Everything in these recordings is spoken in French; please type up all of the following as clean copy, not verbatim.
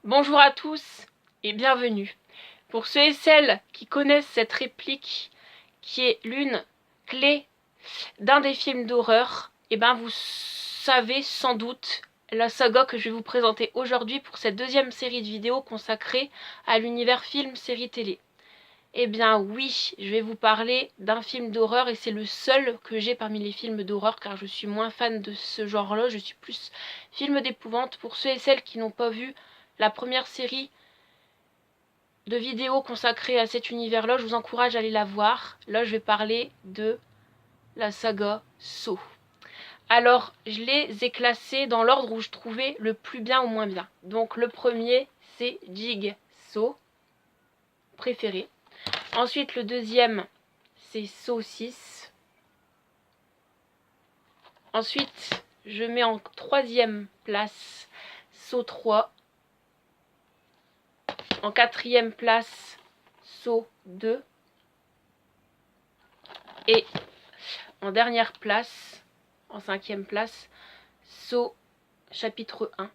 Bonjour à tous et bienvenue. Pour ceux et celles qui connaissent cette réplique qui est l'une clé d'un des films d'horreur, vous savez sans doute la saga que je vais vous présenter aujourd'hui pour cette deuxième série de vidéos consacrée à l'univers film série télé. Eh bien oui, je vais vous parler d'un film d'horreur et c'est le seul que j'ai parmi les films d'horreur car je suis moins fan de ce genre-là, je suis plus film d'épouvante. Pour ceux et celles qui n'ont pas vu la première série de vidéos consacrées à cet univers-là, je vous encourage à aller la voir. Là, je vais parler de la saga Saw. Alors, je les ai classés dans l'ordre où je trouvais le plus bien ou moins bien. Donc, le premier, c'est Jigsaw, préféré. Ensuite, le deuxième, c'est Saw 6. Ensuite, je mets en troisième place Saw 3. En quatrième place, Saw 2. Et en dernière place, en cinquième place, Saw chapitre 1.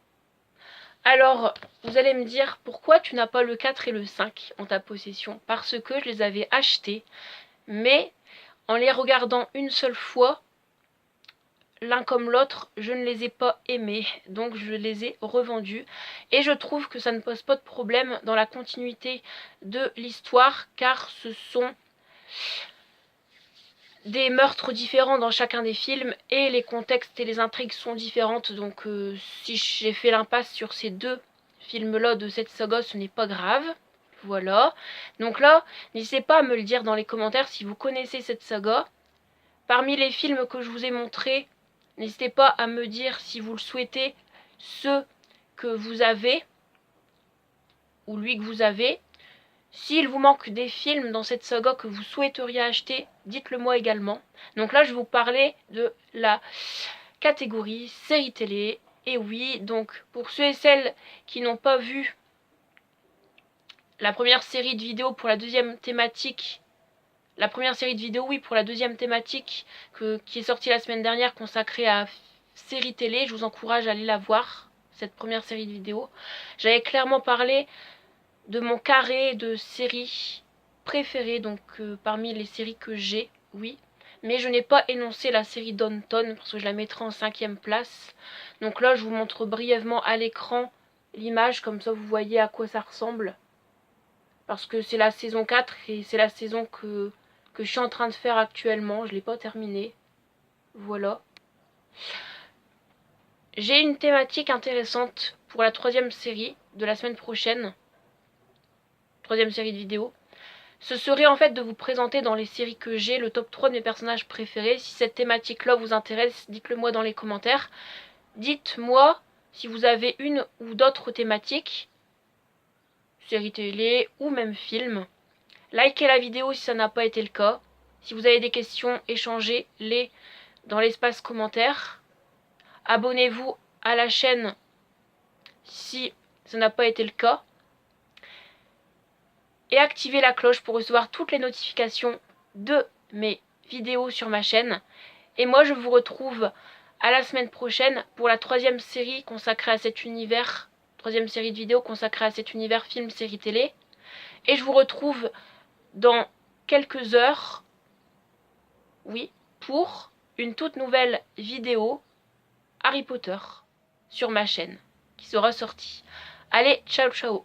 Alors, vous allez me dire, pourquoi tu n'as pas le 4 et le 5 en ta possession? Parce que je les avais achetés, mais en les regardant une seule fois, l'un comme l'autre, je ne les ai pas aimés, donc je les ai revendus. Et je trouve que ça ne pose pas de problème dans la continuité de l'histoire, car ce sont des meurtres différents dans chacun des films et les contextes et les intrigues sont différentes. Donc si j'ai fait l'impasse sur ces deux films-là de cette saga, ce n'est pas grave. Voilà. Donc là, n'hésitez pas à me le dire dans les commentaires si vous connaissez cette saga. Parmi les films que je vous ai montrés, n'hésitez pas à me dire si vous le souhaitez, ceux que vous avez ou lui que vous avez. S'il vous manque des films dans cette saga que vous souhaiteriez acheter, dites-le moi également. Donc là, je vais vous parler de la catégorie série télé. Et oui, donc pour ceux et celles qui n'ont pas vu la première série de vidéos pour la deuxième thématique, pour la deuxième thématique qui est sortie la semaine dernière consacrée à série télé, je vous encourage à aller la voir, cette première série de vidéos. J'avais clairement parlé de mon carré de séries préférées, donc parmi les séries que j'ai, oui. Mais je n'ai pas énoncé la série Downton parce que je la mettrai en 5e place. Donc là, je vous montre brièvement à l'écran l'image, comme ça vous voyez à quoi ça ressemble. Parce que c'est la saison 4 et c'est la saison que je suis en train de faire actuellement. Je ne l'ai pas terminée. Voilà. J'ai une thématique intéressante pour la 3e série de la semaine prochaine. 3e série de vidéos. Ce serait en fait de vous présenter dans les séries que j'ai le top 3 de mes personnages préférés. Si cette thématique-là vous intéresse, dites-le moi dans les commentaires. Dites-moi si vous avez une ou d'autres thématiques, séries télé ou même film. Likez la vidéo si ça n'a pas été le cas. Si vous avez des questions, échangez-les dans l'espace commentaire. Abonnez-vous à la chaîne si ça n'a pas été le cas. Et activez la cloche pour recevoir toutes les notifications de mes vidéos sur ma chaîne. Et moi je vous retrouve à la semaine prochaine pour la 3e série consacrée à cet univers, 3e série de vidéos consacrée à cet univers film, série télé. Et je vous retrouve dans quelques heures, oui, pour une toute nouvelle vidéo Harry Potter sur ma chaîne qui sera sortie. Allez, ciao ciao!